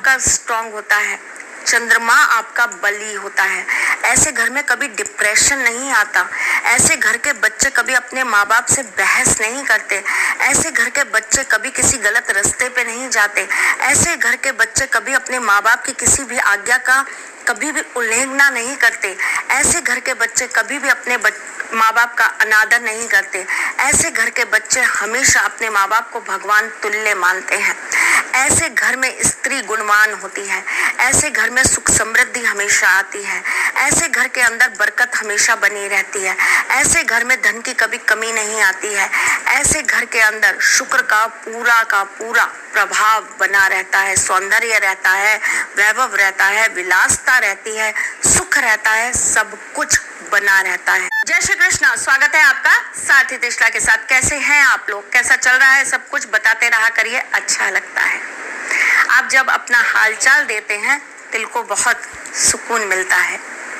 आपका स्ट्रांग होता है, चंद्रमा आपका बली होता है। ऐसे घर में कभी डिप्रेशन नहीं आता। ऐसे घर के बच्चे कभी अपने माँ बाप से बहस नहीं करते। ऐसे घर के बच्चे कभी किसी गलत रास्ते पे नहीं जाते। ऐसे घर के बच्चे कभी अपने माँ बाप की किसी भी आज्ञा का कभी भी उल्लंघना नहीं करते। ऐसे घर के बच्चे कभी भी अपने माँ बाप का अनादर नहीं करते। ऐसे घर के बच्चे हमेशा अपने माँ बाप को भगवान तुल्य मानते हैं। ऐसे घर में स्त्री गुणवान होती है। ऐसे घर में सुख समृद्धि हमेशा आती है। ऐसे घर के अंदर बरकत हमेशा बनी रहती है। ऐसे घर में धन की कभी कमी नहीं आती है। ऐसे घर के अंदर शुक्र का पूरा प्रभाव बना रहता है, सौंदर्य रहता है, वैभव रहता है, विलासता रहती है, सुख रहता है, सब कुछ बना रहता है। जय श्री कृष्ण। स्वागत है आपका साथी तिशला के साथ। कैसे हैं आप लोग? कैसा चल रहा है? सब कुछ बताते रहा करिए, अच्छा लगता है। आप जब अपना हालचाल देते हैं दिल को बहुत सुकून मिलता है।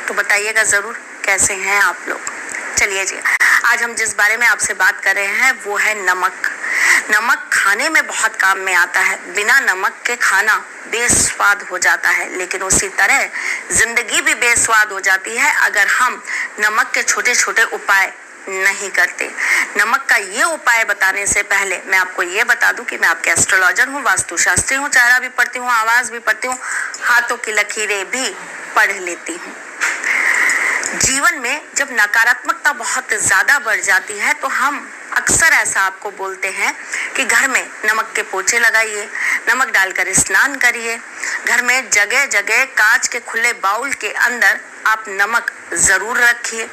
तो बताइएगा जरूर कैसे हैं आप लोग। चलिए जी, आज हम जिस बारे में आपसे बात कर रहे हैं वो है नमक। नमक खाने में बहुत काम में आता है। बिना नमक के खाना बेस्वाद हो जाता है, लेकिन उसी तरह जिंदगी भी बेस्वाद हो जाती है अगर हम नमक के छोटे छोटे उपाय नहीं करते। नमक का ये उपाय बताने से पहले मैं आपको ये बता दूं कि मैं आपके एस्ट्रोलॉजर हूँ, वास्तुशास्त्री हूँ, चेहरा भी पढ़ती हूँ, आवाज भी पढ़ती हूँ, हाथों की लकीरें भी पढ़ लेती हूँ। जीवन में जब नकारात्मकता बहुत ज्यादा बढ़ जाती है तो हम अक्सर ऐसा आपको बोलते हैं कि घर में नमक के पोछे लगाइए, नमक डालकर स्नान करिए। घर में जगह जगह कांच के खुले बाउल के अंदर आप नमक जरूर रखिए।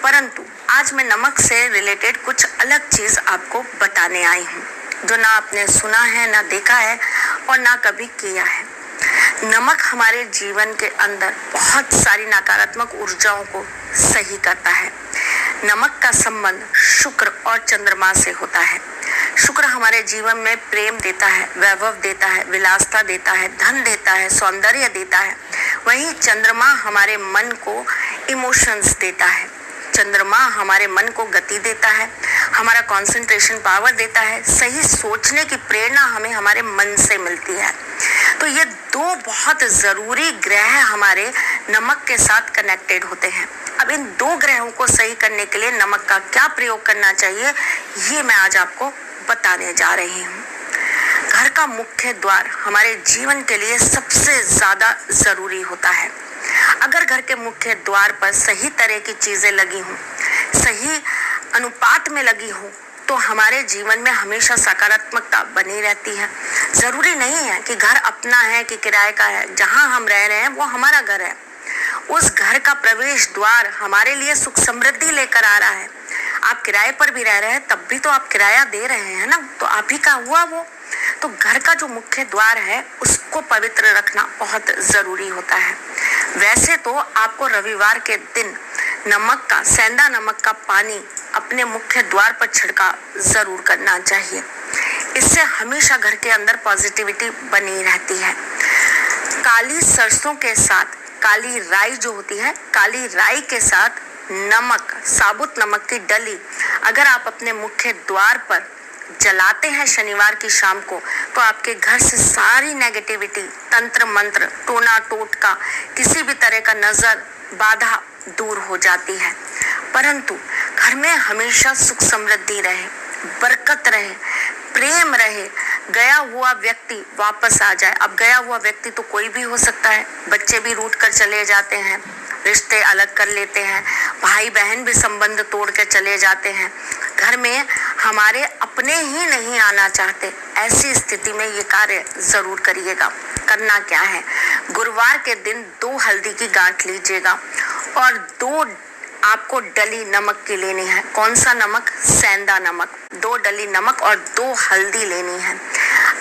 परंतु आज मैं नमक से रिलेटेड कुछ अलग चीज आपको बताने आई हूँ, जो ना आपने सुना है, ना देखा है और ना कभी किया है। नमक हमारे जीवन के अंदर बहुत सारी नकारात्मक ऊर्जाओं को सही करता है। नमक का संबंध शुक्र और चंद्रमा से होता है। शुक्र हमारे जीवन में प्रेम देता है, वैभव देता है, विलासता देता है, धन देता है, सौंदर्य देता है। वहीं चंद्रमा हमारे मन को इमोशंस देता है। चंद्रमा हमारे मन को गति देता है, हमारा कंसंट्रेशन पावर देता है, सही सोचने की प्रेरणा हमें हमारे मन से मिलती है। तो ये दो बहुत जरूरी ग्रह हमारे नमक के साथ कनेक्टेड होते हैं। अब इन दो ग्रहों को सही करने के लिए नमक का क्या प्रयोग करना चाहिए, ये मैं आज आपको बताने जा रही हूँ। घर का मुख्य द्वार हमारे जीवन के लिए सबसे ज्यादा जरूरी होता है। अगर घर के मुख्य द्वार पर सही तरह की चीजें लगी हों, सही अनुपात में लगी हो, तो हमारे जीवन में हमेशा सकारात्मकता बनी रहती है। जरूरी नहीं है कि घर अपना है कि किराए का है। जहां हम रह रहे हैं वो हमारा घर है। उस घर का प्रवेश द्वार हमारे लिए सुख समृद्धि लेकर आ रहा है। आप किराए पर भी रह रहे हैं तब भी तो आप किराया दे रहे हैं ना, तो आप ही का हुआ वो। तो घर का जो मुख्य द्वार है उसको पवित्र रखना बहुत जरूरी होता है। वैसे तो आपको रविवार के दिन नमक का, सेंधा नमक का पानी अपने मुख्य द्वार पर छिड़का जरूर करना चाहिए। इससे हमेशा घर के अंदर पॉजिटिविटी बनी रहती है। काली सरसों के साथ काली राई जो होती है, काली राई के साथ नमक, साबुत नमक की डली अगर आप अपने मुख्य द्वार पर जलाते हैं शनिवार की शाम को, तो आपके घर से सारी नेगेटिविटी, तंत्र मंत्र, टोना टोटका, किसी भी तरह का नजर बाधा दूर हो जाती है। परंतु घर में हमेशा सुख समृद्धि रहे, बरकत रहे, प्रेम रहे, गया हुआ व्यक्ति वापस आ जाए। अब गया हुआ व्यक्ति तो कोई भी हो सकता है। बच्चे भी रूठ कर चले जाते हैं, रिश्ते अलग कर लेते हैं, भाई बहन भी संबंध तोड़ के चले जाते हैं, घर में हमारे अपने ही नहीं आना चाहते। ऐसी स्थिति में ये कार्य जरूर करिएगा। करना क्या है, गुरुवार के दिन 2 हल्दी की गांठ लीजिएगा और 2 आपको डली नमक की लेनी है। कौन सा नमक? सेंधा नमक। 2 डली नमक और 2 हल्दी लेनी है।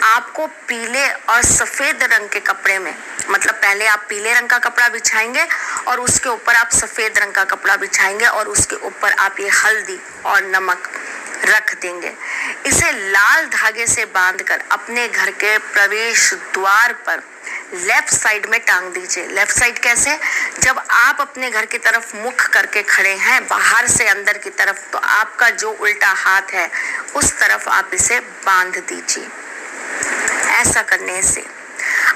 आपको पीले और सफेद रंग के कपड़े में, मतलब पहले आप पीले रंग का कपड़ा बिछाएंगे और उसके ऊपर आप सफेद रंग का कपड़ा बिछाएंगे और उसके ऊपर आप ये हल्दी और नमक रख देंगे। इसे लाल धागे से बांधकर अपने घर के प्रवेश द्वार पर लेफ्ट साइड में टांग दीजिए। लेफ्ट साइड कैसे? जब आप अपने घर की तरफ मुख करके खड़े हैं बाहर से अंदर की तरफ, तो आपका जो उल्टा हाथ है उस तरफ आप इसे बांध दीजिए। ऐसा करने से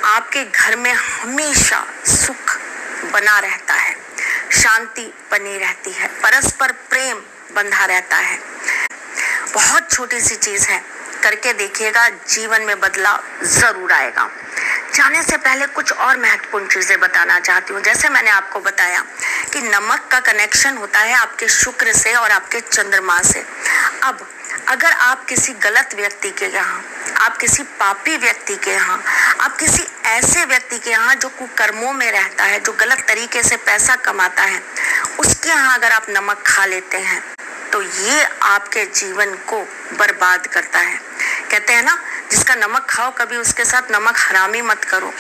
आपके घर में हमेशा सुख बना रहता है, शांति बनी रहती है, परस्पर प्रेम बंधा रहता है। बहुत छोटी सी चीज है, करके देखिएगा, जीवन में बदलाव जरूर आएगा। जाने से पहले कुछ और महत्वपूर्ण चीजें बताना चाहती हूँ। जैसे मैंने आपको बताया कि नमक का कनेक्शन होता है आपके शुक्र से और आपके चंद्रमा से। अब अगर आप किसी गलत व्यक्ति के यहाँ, आप किसी पापी व्यक्ति के यहाँ, आप किसी ऐसे व्यक्ति के यहाँ जो कुकर्मों में रहता है, जो गलत तरीके से पैसा कमाता है, उसके यहाँ अगर आप नमक खा लेते हैं तो ये आपके जीवन को बर्बाद करता है। कहते हैं ना, जिसका नमक खाओ कभी उसके साथ नमक हरामी मत करो।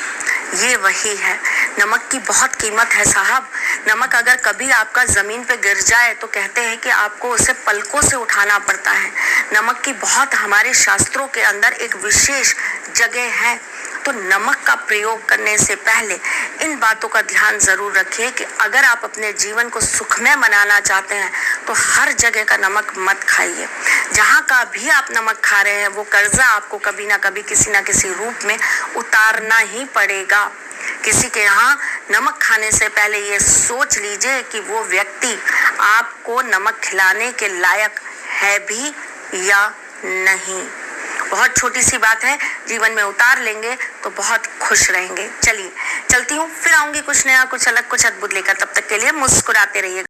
ये वही है, नमक की बहुत कीमत है साहब। नमक अगर कभी आपका जमीन पे गिर जाए तो कहते हैं कि आपको उसे पलकों से उठाना पड़ता है। नमक की बहुत हमारे शास्त्रों के अंदर एक विशेष जगह है। तो नमक का प्रयोग करने से पहले इन बातों का ध्यान जरूर रखिए कि अगर आप अपने जीवन को सुखमय बनाना चाहते हैं तो हर जगह का नमक मत खाइए। जहाँ का भी आप नमक खा रहे हैं वो कर्जा आपको कभी ना कभी किसी ना किसी रूप में उतारना ही पड़ेगा। किसी के यहाँ नमक खाने से पहले ये सोच लीजिए कि वो व्यक्ति आपको नमक खिलाने के लायक है भी या नहीं। बहुत छोटी सी बात है, जीवन में उतार लेंगे तो बहुत खुश रहेंगे। चलिए चलती हूँ, फिर आऊंगी कुछ नया, कुछ अलग, कुछ अद्भुत लेकर। तब तक के लिए मुस्कुराते रहिए।